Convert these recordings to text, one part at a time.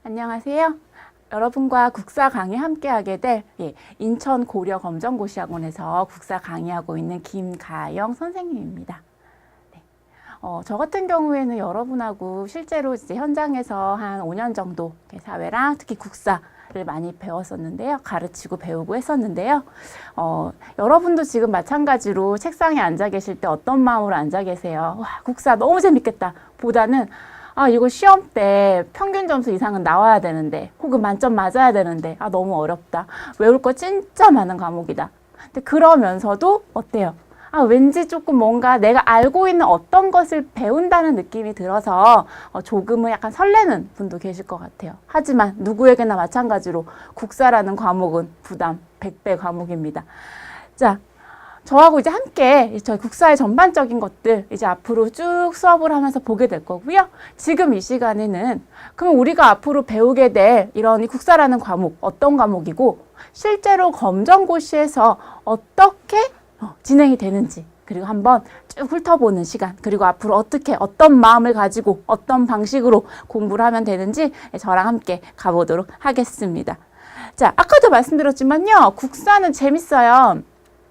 안녕하세요. 여러분과 국사 강의 함께하게 될 인천 고려 검정고시학원에서 국사 강의하고 있는 김가영 선생님입니다. 네. 저 같은 경우에는 여러분하고 실제로 이제 현장에서 한 5년 정도 사회랑 특히 국사를 많이 배웠었는데요. 가르치고 배우고 했었는데요. 여러분도 지금 마찬가지로 책상에 앉아 계실 때 어떤 마음으로 앉아 계세요? 와, 국사 너무 재밌겠다 보다는 이거 시험 때 평균 점수 이상은 나와야 되는데, 혹은 만점 맞아야 되는데, 너무 어렵다. 외울 거 진짜 많은 과목이다. 근데 그러면서도 어때요? 왠지 조금 뭔가 내가 알고 있는 어떤 것을 배운다는 느낌이 들어서 조금은 약간 설레는 분도 계실 것 같아요. 하지만 누구에게나 마찬가지로 국사라는 과목은 부담 100배 과목입니다. 자, 저하고 이제 함께 저희 국사의 전반적인 것들 이제 앞으로 쭉 수업을 하면서 보게 될 거고요. 지금 이 시간에는 그럼 우리가 앞으로 배우게 될 이런 국사라는 과목 어떤 과목이고 실제로 검정고시에서 어떻게 진행이 되는지 그리고 한번 쭉 훑어보는 시간 그리고 앞으로 어떻게 어떤 마음을 가지고 어떤 방식으로 공부를 하면 되는지 저랑 함께 가보도록 하겠습니다. 자, 아까도 말씀드렸지만요. 국사는 재밌어요.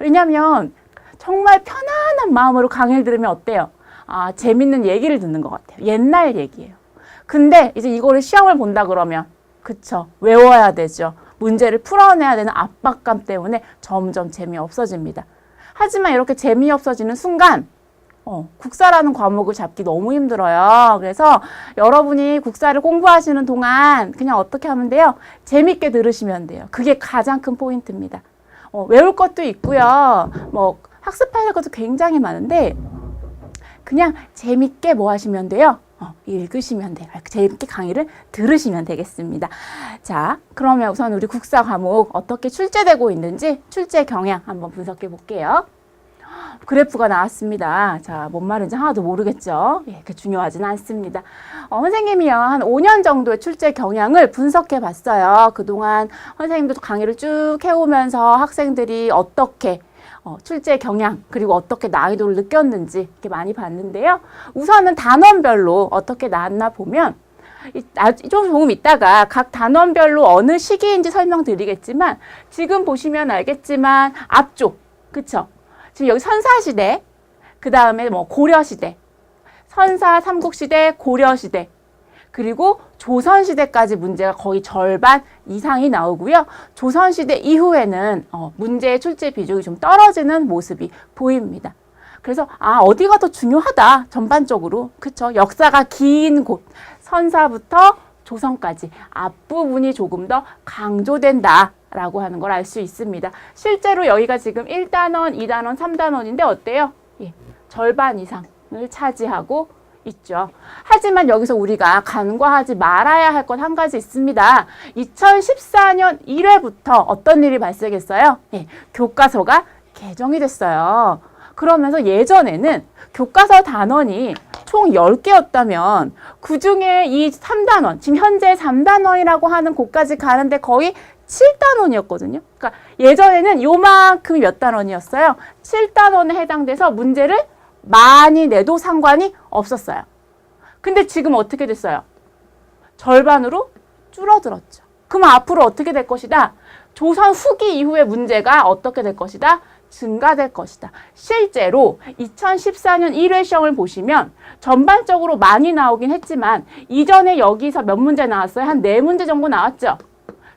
왜냐면 정말 편안한 마음으로 강의를 들으면 어때요? 재밌는 얘기를 듣는 것 같아요. 옛날 얘기예요. 근데 이제 이거를 시험을 본다 그러면 그쵸? 외워야 되죠. 문제를 풀어내야 되는 압박감 때문에 점점 재미없어집니다. 하지만 이렇게 재미없어지는 순간 국사라는 과목을 잡기 너무 힘들어요. 그래서 여러분이 국사를 공부하시는 동안 그냥 어떻게 하면 돼요? 재밌게 들으시면 돼요. 그게 가장 큰 포인트입니다. 외울 것도 있고요. 학습해야 할 것도 굉장히 많은데 그냥 재밌게 뭐 하시면 돼요? 읽으시면 돼요. 재밌게 강의를 들으시면 되겠습니다. 자, 그러면 우선 우리 국사 과목 어떻게 출제되고 있는지 출제 경향 한번 분석해 볼게요. 그래프가 나왔습니다. 자, 뭔 말인지 하나도 모르겠죠? 그렇게 중요하진 않습니다. 선생님이요, 한 5년 정도의 출제 경향을 분석해 봤어요. 그동안 선생님도 강의를 쭉 해오면서 학생들이 어떻게 출제 경향 그리고 어떻게 난이도를 느꼈는지 이렇게 많이 봤는데요. 우선은 단원별로 어떻게 나왔나 보면 조금 있다가 각 단원별로 어느 시기인지 설명드리겠지만 지금 보시면 알겠지만 앞쪽 그쵸? 지금 여기 선사시대, 그 다음에 고려시대, 선사, 삼국시대, 고려시대, 그리고 조선시대까지 문제가 거의 절반 이상이 나오고요. 조선시대 이후에는 문제의 출제 비중이 좀 떨어지는 모습이 보입니다. 그래서 어디가 더 중요하다 전반적으로 그쵸? 역사가 긴 곳 선사부터 조선까지 앞부분이 조금 더 강조된다. 라고 하는 걸 알 수 있습니다. 실제로 여기가 지금 1단원, 2단원, 3단원인데 어때요? 절반 이상을 차지하고 있죠. 하지만 여기서 우리가 간과하지 말아야 할 것 한 가지 있습니다. 2014년 1회부터 어떤 일이 발생했어요? 교과서가 개정이 됐어요. 그러면서 예전에는 교과서 단원이 총 10개였다면 그중에 이 3단원, 지금 현재 3단원이라고 하는 곳까지 가는데 거의 7단원이었거든요. 그러니까 예전에는 요만큼이 몇 단원이었어요. 7단원에 해당돼서 문제를 많이 내도 상관이 없었어요. 근데 지금 어떻게 됐어요? 절반으로 줄어들었죠. 그럼 앞으로 어떻게 될 것이다? 조선 후기 이후의 문제가 어떻게 될 것이다? 증가될 것이다. 실제로 2014년 1회 시험을 보시면 전반적으로 많이 나오긴 했지만 이전에 여기서 몇 문제 나왔어요? 한 4문제 정도 나왔죠.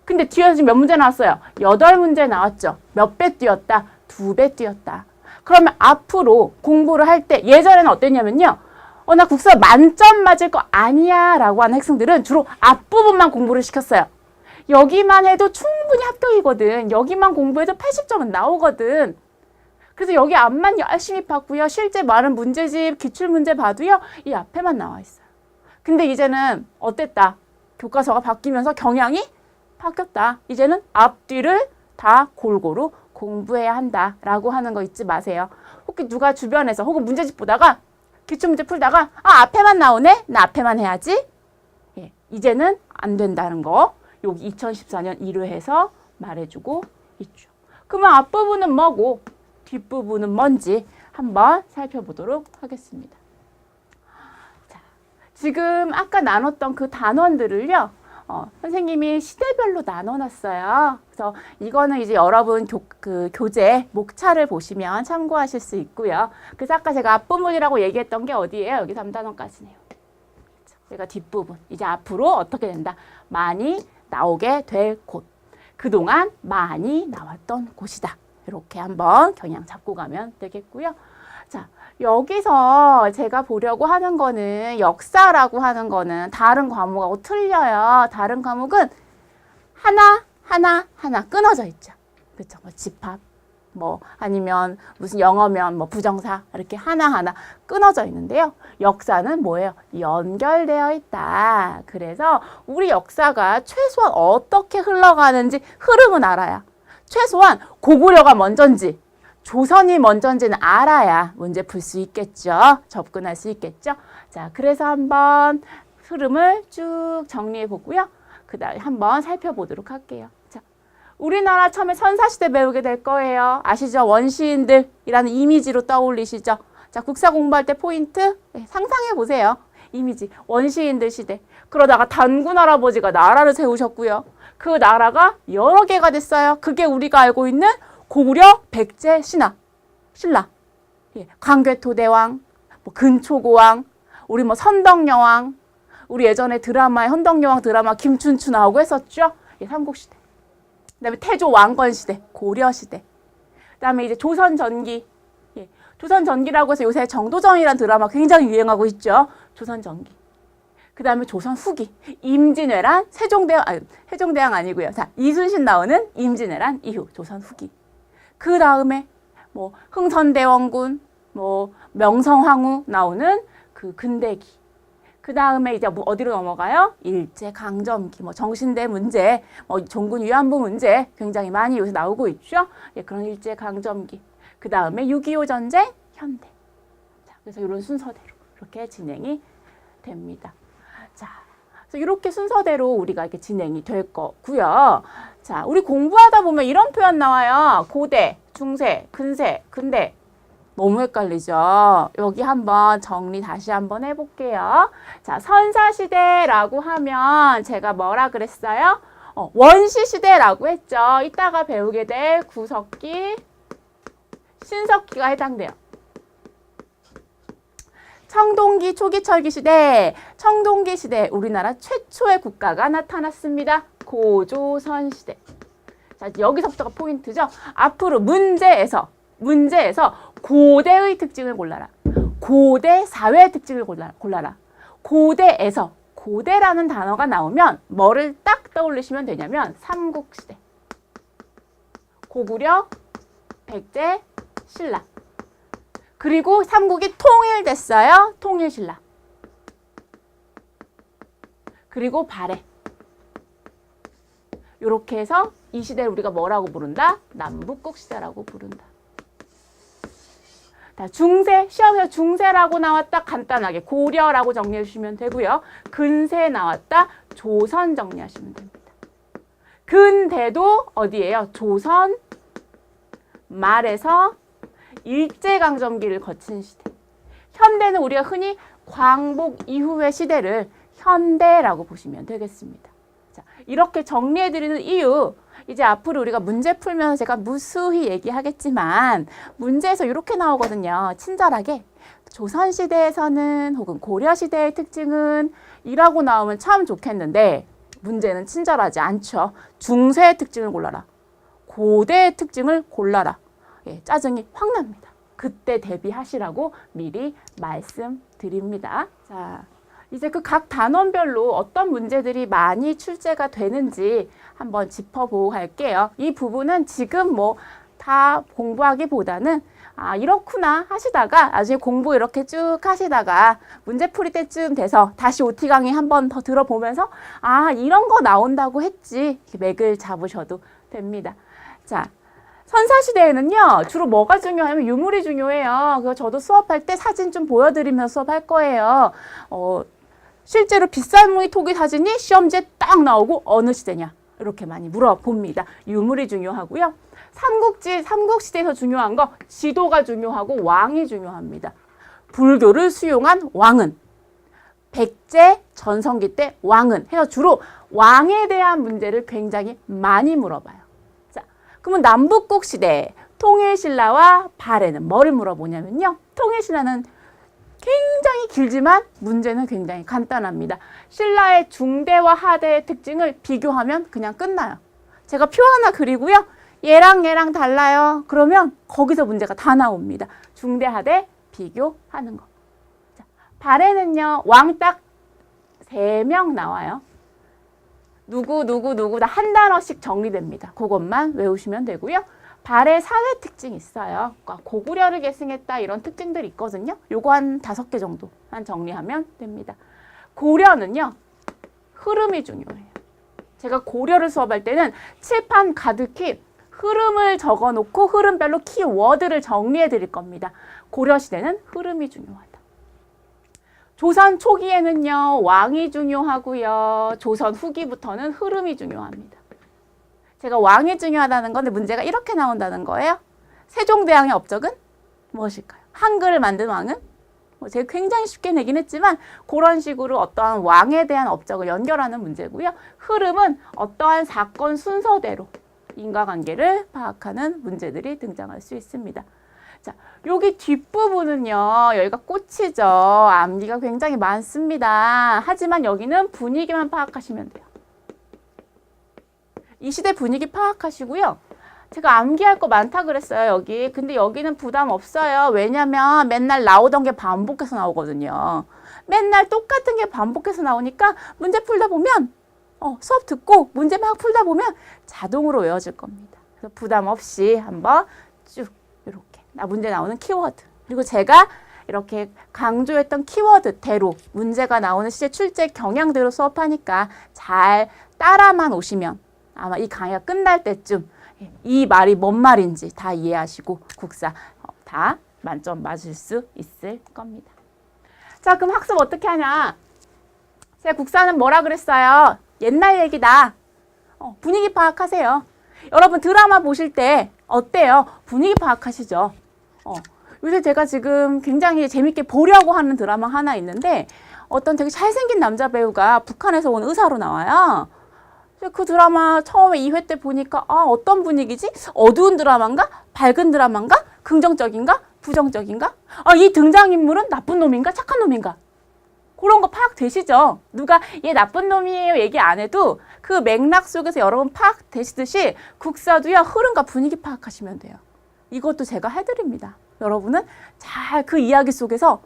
근데 뒤에서 지금 몇 문제 나왔어요? 8문제 나왔죠. 몇 배 뛰었다? 2배 뛰었다. 그러면 앞으로 공부를 할 때 예전에는 어땠냐면요. 나 국사 만점 맞을 거 아니야 라고 하는 학생들은 주로 앞부분만 공부를 시켰어요. 여기만 해도 충분히 합격이거든. 여기만 공부해도 80점은 나오거든. 그래서 여기 앞만 열심히 봤고요. 실제 많은 문제집, 기출문제 봐도요. 이 앞에만 나와 있어요. 근데 이제는 어땠다? 교과서가 바뀌면서 경향이 바뀌었다. 이제는 앞뒤를 다 골고루 공부해야 한다라고 하는 거 잊지 마세요. 혹시 누가 주변에서 혹은 문제집 보다가 기출문제 풀다가 앞에만 나오네? 나 앞에만 해야지. 이제는 안 된다는 거 여기 2014년 1회에서 말해주고 있죠. 그러면 앞부분은 뭐고 뒷부분은 뭔지 한번 살펴보도록 하겠습니다. 자, 지금 아까 나눴던 그 단원들을요. 선생님이 시대별로 나눠놨어요. 그래서 이거는 이제 여러분 교재 목차를 보시면 참고하실 수 있고요. 그래서 아까 제가 앞부분이라고 얘기했던 게 어디예요? 여기 3단원까지네요. 제가 뒷부분. 이제 앞으로 어떻게 된다? 많이 나오게 될 곳. 그동안 많이 나왔던 곳이다. 이렇게 한번 경향 잡고 가면 되겠고요. 자, 여기서 제가 보려고 하는 거는 역사라고 하는 거는 다른 과목하고 틀려요. 다른 과목은 하나 끊어져 있죠. 그렇죠? 뭐 집합, 뭐 아니면 무슨 영어면 뭐 부정사 이렇게 하나하나 끊어져 있는데요. 역사는 뭐예요? 연결되어 있다. 그래서 우리 역사가 최소한 어떻게 흘러가는지 흐름은 알아야. 최소한 고구려가 먼저인지 조선이 먼저인지는 알아야 문제 풀 수 있겠죠. 접근할 수 있겠죠. 자, 그래서 한번 흐름을 쭉 정리해 보고요. 그 다음에 한번 살펴보도록 할게요. 자, 우리나라 처음에 선사시대 배우게 될 거예요. 아시죠? 원시인들이라는 이미지로 떠올리시죠? 자, 국사 공부할 때 포인트 상상해 보세요. 이미지 원시인들 시대. 그러다가 단군 할아버지가 나라를 세우셨고요. 그 나라가 여러 개가 됐어요. 그게 우리가 알고 있는 고구려 백제 신라, 광개토대왕, 뭐 근초고왕, 우리 뭐 선덕여왕, 우리 예전에 드라마에 헌덕여왕 드라마 김춘추 나오고 했었죠. 삼국시대. 그다음에 태조 왕건시대, 고려시대. 그다음에 이제 조선전기. 조선전기라고 해서 요새 정도전이라는 드라마 굉장히 유행하고 있죠. 조선전기. 그다음에 조선 후기. 임진왜란, 세종대왕 아니고요. 자, 이순신 나오는 임진왜란 이후 조선 후기. 그 다음에 뭐 흥선대원군, 뭐 명성황후 나오는 그 근대기. 그 다음에 이제 뭐 어디로 넘어가요? 일제강점기, 뭐 정신대 문제, 뭐 종군 위안부 문제 굉장히 많이 요새 나오고 있죠. 그런 일제강점기. 그 다음에 6.25 전쟁, 현대. 자, 그래서 이런 순서대로 이렇게 진행이 됩니다. 자, 그래서 이렇게 순서대로 우리가 이렇게 진행이 될 거고요. 자, 우리 공부하다 보면 이런 표현 나와요. 고대, 중세, 근세, 근대. 너무 헷갈리죠? 여기 한번 정리 다시 한번 해볼게요. 자, 선사시대라고 하면 제가 뭐라 그랬어요? 원시시대라고 했죠. 이따가 배우게 될 구석기, 신석기가 해당돼요. 청동기, 초기철기 시대, 청동기 시대 우리나라 최초의 국가가 나타났습니다. 고조선 시대. 자, 여기서부터가 포인트죠. 앞으로 문제에서 고대의 특징을 골라라. 고대 사회의 특징을 골라라. 고대에서 고대라는 단어가 나오면 뭐를 딱 떠올리시면 되냐면 삼국시대. 고구려, 백제, 신라. 그리고 삼국이 통일됐어요. 통일신라. 그리고 발해. 이렇게 해서 이 시대를 우리가 뭐라고 부른다? 남북국 시대라고 부른다. 자, 중세, 시험에서 중세라고 나왔다. 간단하게 고려라고 정리해 주시면 되고요. 근세 나왔다. 조선 정리하시면 됩니다. 근대도 어디예요? 조선 말에서 일제강점기를 거친 시대. 현대는 우리가 흔히 광복 이후의 시대를 현대라고 보시면 되겠습니다. 자, 이렇게 정리해드리는 이유, 이제 앞으로 우리가 문제 풀면서 제가 무수히 얘기하겠지만 문제에서 이렇게 나오거든요. 친절하게 조선시대에서는 혹은 고려시대의 특징은 이라고 나오면 참 좋겠는데 문제는 친절하지 않죠. 중세의 특징을 골라라. 고대의 특징을 골라라. 짜증이 확 납니다. 그때 대비하시라고 미리 말씀드립니다. 자, 이제 그 각 단원별로 어떤 문제들이 많이 출제가 되는지 한번 짚어보고 갈게요. 이 부분은 지금 뭐 다 공부하기보다는 이렇구나 하시다가 나중에 공부 이렇게 쭉 하시다가 문제 풀이 때쯤 돼서 다시 OT 강의 한번 더 들어보면서 이런 거 나온다고 했지 이렇게 맥을 잡으셔도 됩니다. 자, 선사시대에는요, 주로 뭐가 중요하냐면 유물이 중요해요. 그래서 저도 수업할 때 사진 좀 보여드리면서 수업할 거예요. 실제로 비쌀무늬 토기 사진이 시험지에 딱 나오고 어느 시대냐 이렇게 많이 물어봅니다. 유물이 중요하고요. 삼국시대에서 중요한 거 지도가 중요하고 왕이 중요합니다. 불교를 수용한 왕은 백제, 전성기 때 왕은 해서 주로 왕에 대한 문제를 굉장히 많이 물어봐요. 자, 그러면 남북국 시대 통일신라와 발해는 뭐를 물어보냐면요. 통일신라는 굉장히 길지만 문제는 굉장히 간단합니다. 신라의 중대와 하대의 특징을 비교하면 그냥 끝나요. 제가 표 하나 그리고요. 얘랑 얘랑 달라요. 그러면 거기서 문제가 다 나옵니다. 중대, 하대 비교하는 거. 자, 발해는요. 왕 딱 3명 나와요. 누구 다 한 단어씩 정리됩니다. 그것만 외우시면 되고요. 발해 사회 특징이 있어요. 그러니까 고구려를 계승했다 이런 특징들이 있거든요. 요거 한 5개 정도만 정리하면 됩니다. 고려는요. 흐름이 중요해요. 제가 고려를 수업할 때는 칠판 가득히 흐름을 적어놓고 흐름별로 키워드를 정리해 드릴 겁니다. 고려시대는 흐름이 중요하다. 조선 초기에는요. 왕이 중요하고요. 조선 후기부터는 흐름이 중요합니다. 제가 왕이 중요하다는 건데 문제가 이렇게 나온다는 거예요. 세종대왕의 업적은 무엇일까요? 한글을 만든 왕은? 제가 굉장히 쉽게 내긴 했지만 그런 식으로 어떠한 왕에 대한 업적을 연결하는 문제고요. 흐름은 어떠한 사건 순서대로 인과관계를 파악하는 문제들이 등장할 수 있습니다. 자, 여기 뒷부분은요. 여기가 꽃이죠. 암기가 굉장히 많습니다. 하지만 여기는 분위기만 파악하시면 돼요. 이 시대 분위기 파악하시고요. 제가 암기할 거 많다 그랬어요, 여기. 근데 여기는 부담 없어요. 왜냐면 맨날 나오던 게 반복해서 나오거든요. 맨날 똑같은 게 반복해서 나오니까 문제 풀다 보면 수업 듣고 문제 막 풀다 보면 자동으로 외워질 겁니다. 그래서 부담 없이 한번 쭉 이렇게 문제 나오는 키워드. 그리고 제가 이렇게 강조했던 키워드대로 문제가 나오는 시제 출제 경향대로 수업하니까 잘 따라만 오시면 아마 이 강의가 끝날 때쯤 이 말이 뭔 말인지 다 이해하시고 국사 다 만점 맞을 수 있을 겁니다. 자, 그럼 학습 어떻게 하냐? 제가 국사는 뭐라 그랬어요? 옛날 얘기다. 분위기 파악하세요. 여러분 드라마 보실 때 어때요? 분위기 파악하시죠? 요새 제가 지금 굉장히 재밌게 보려고 하는 드라마 하나 있는데 어떤 되게 잘생긴 남자 배우가 북한에서 온 의사로 나와요. 그 드라마 처음에 2회 때 보니까 어떤 분위기지? 어두운 드라마인가? 밝은 드라마인가? 긍정적인가? 부정적인가? 이 등장인물은 나쁜 놈인가? 착한 놈인가? 그런 거 파악되시죠? 누가 얘 나쁜 놈이에요 얘기 안 해도 그 맥락 속에서 여러분 파악되시듯이 국사도요 흐름과 분위기 파악하시면 돼요. 이것도 제가 해드립니다. 여러분은 잘 그 이야기 속에서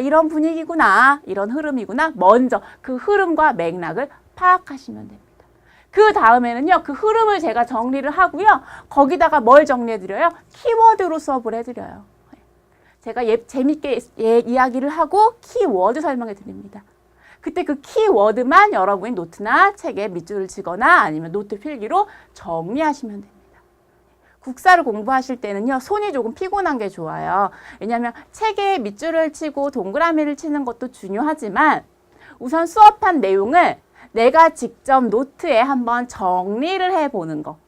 이런 분위기구나, 이런 흐름이구나. 먼저 그 흐름과 맥락을 파악하시면 됩니다. 그 다음에는요, 그 흐름을 제가 정리를 하고요. 거기다가 뭘 정리해드려요? 키워드로 수업을 해드려요. 제가 재밌게 이야기를 하고 키워드 설명해 드립니다. 그때 그 키워드만 여러분이 노트나 책에 밑줄을 치거나 아니면 노트 필기로 정리하시면 됩니다. 국사를 공부하실 때는요, 손이 조금 피곤한 게 좋아요. 왜냐하면 책에 밑줄을 치고 동그라미를 치는 것도 중요하지만 우선 수업한 내용을 내가 직접 노트에 한번 정리를 해보는 거.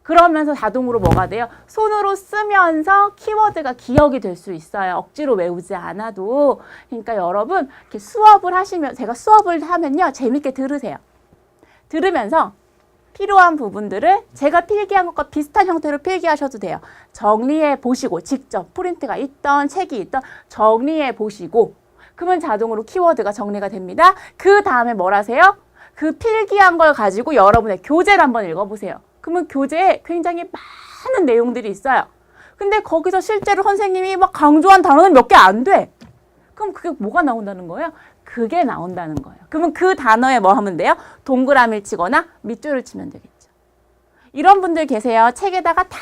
그러면서 자동으로 뭐가 돼요? 손으로 쓰면서 키워드가 기억이 될 수 있어요. 억지로 외우지 않아도. 그러니까 여러분 이렇게 수업을 하시면, 제가 수업을 하면요, 재밌게 들으세요. 들으면서 필요한 부분들을 제가 필기한 것과 비슷한 형태로 필기하셔도 돼요. 정리해 보시고, 직접 프린트가 있던 책이 있던 정리해 보시고, 그러면 자동으로 키워드가 정리가 됩니다. 그 다음에 뭘 하세요? 그 필기한 걸 가지고 여러분의 교재를 한번 읽어보세요. 그러면 교재에 굉장히 많은 내용들이 있어요. 근데 거기서 실제로 선생님이 막 강조한 단어는 몇 개 안 돼. 그럼 그게 뭐가 나온다는 거예요? 그게 나온다는 거예요. 그러면 그 단어에 뭐 하면 돼요? 동그라미를 치거나 밑줄을 치면 되겠죠. 이런 분들 계세요. 책에다가 다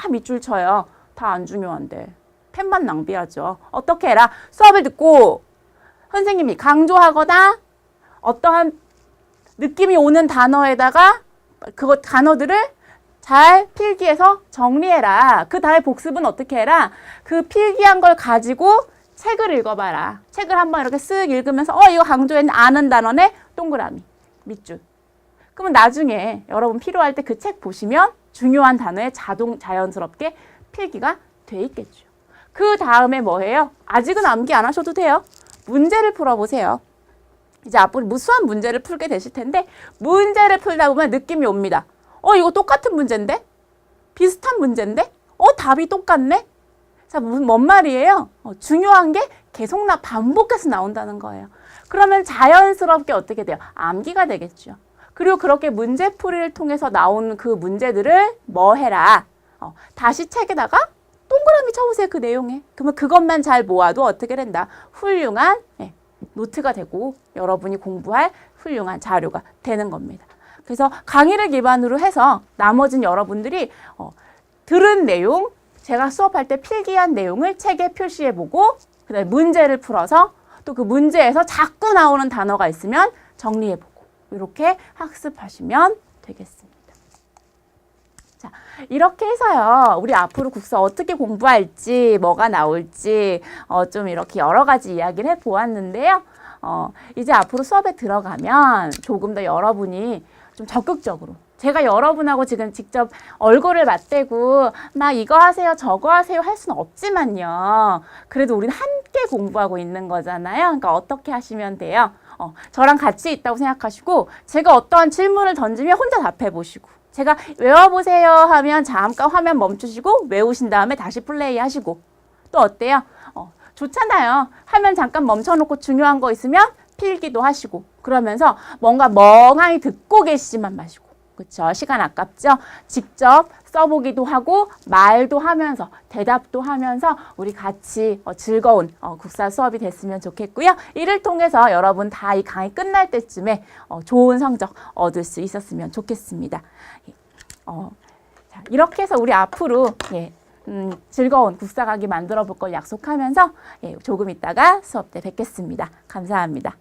밑줄 쳐요. 다 안 중요한데. 펜만 낭비하죠. 어떻게 해라? 수업을 듣고 선생님이 강조하거나 어떠한 느낌이 오는 단어에다가 그 단어들을 잘 필기해서 정리해라. 그 다음에 복습은 어떻게 해라? 그 필기한 걸 가지고 책을 읽어봐라. 책을 한번 이렇게 쓱 읽으면서 이거 강조했는 아는 단어네 동그라미 밑줄. 그러면 나중에 여러분 필요할 때 그 책 보시면 중요한 단어에 자연스럽게 필기가 돼 있겠죠. 그 다음에 뭐예요? 아직은 암기 안 하셔도 돼요. 문제를 풀어보세요. 이제 앞으로 무수한 문제를 풀게 되실 텐데 문제를 풀다 보면 느낌이 옵니다. 이거 똑같은 문제인데? 비슷한 문제인데? 답이 똑같네? 자, 뭔 말이에요? 중요한 게 계속 반복해서 나온다는 거예요. 그러면 자연스럽게 어떻게 돼요? 암기가 되겠죠. 그리고 그렇게 문제풀이를 통해서 나온 그 문제들을 뭐 해라? 다시 책에다가 동그라미 쳐보세요. 그 내용에. 그러면 그것만 잘 모아도 어떻게 된다? 훌륭한 노트가 되고 여러분이 공부할 훌륭한 자료가 되는 겁니다. 그래서 강의를 기반으로 해서 나머진 여러분들이 들은 내용, 제가 수업할 때 필기한 내용을 책에 표시해보고 그다음에 문제를 풀어서 또 그 문제에서 자꾸 나오는 단어가 있으면 정리해보고 이렇게 학습하시면 되겠습니다. 자, 이렇게 해서요. 우리 앞으로 국사 어떻게 공부할지, 뭐가 나올지 좀 이렇게 여러 가지 이야기를 해보았는데요. 이제 앞으로 수업에 들어가면 조금 더 여러분이 좀 적극적으로 제가 여러분하고 지금 직접 얼굴을 맞대고 막 이거 하세요, 저거 하세요 할 수는 없지만요. 그래도 우리는 함께 공부하고 있는 거잖아요. 그러니까 어떻게 하시면 돼요? 저랑 같이 있다고 생각하시고 제가 어떠한 질문을 던지면 혼자 답해보시고 제가 외워보세요 하면 잠깐 화면 멈추시고 외우신 다음에 다시 플레이 하시고 또 어때요? 좋잖아요. 화면 잠깐 멈춰놓고 중요한 거 있으면 필기도 하시고 그러면서 뭔가 멍하니 듣고 계시지만 마시고 그렇죠? 시간 아깝죠? 직접 써보기도 하고 말도 하면서 대답도 하면서 우리 같이 즐거운 국사 수업이 됐으면 좋겠고요. 이를 통해서 여러분 다 이 강의 끝날 때쯤에 좋은 성적 얻을 수 있었으면 좋겠습니다. 자, 이렇게 해서 우리 앞으로 즐거운 국사 강의 만들어 볼 걸 약속하면서 조금 있다가 수업 때 뵙겠습니다. 감사합니다.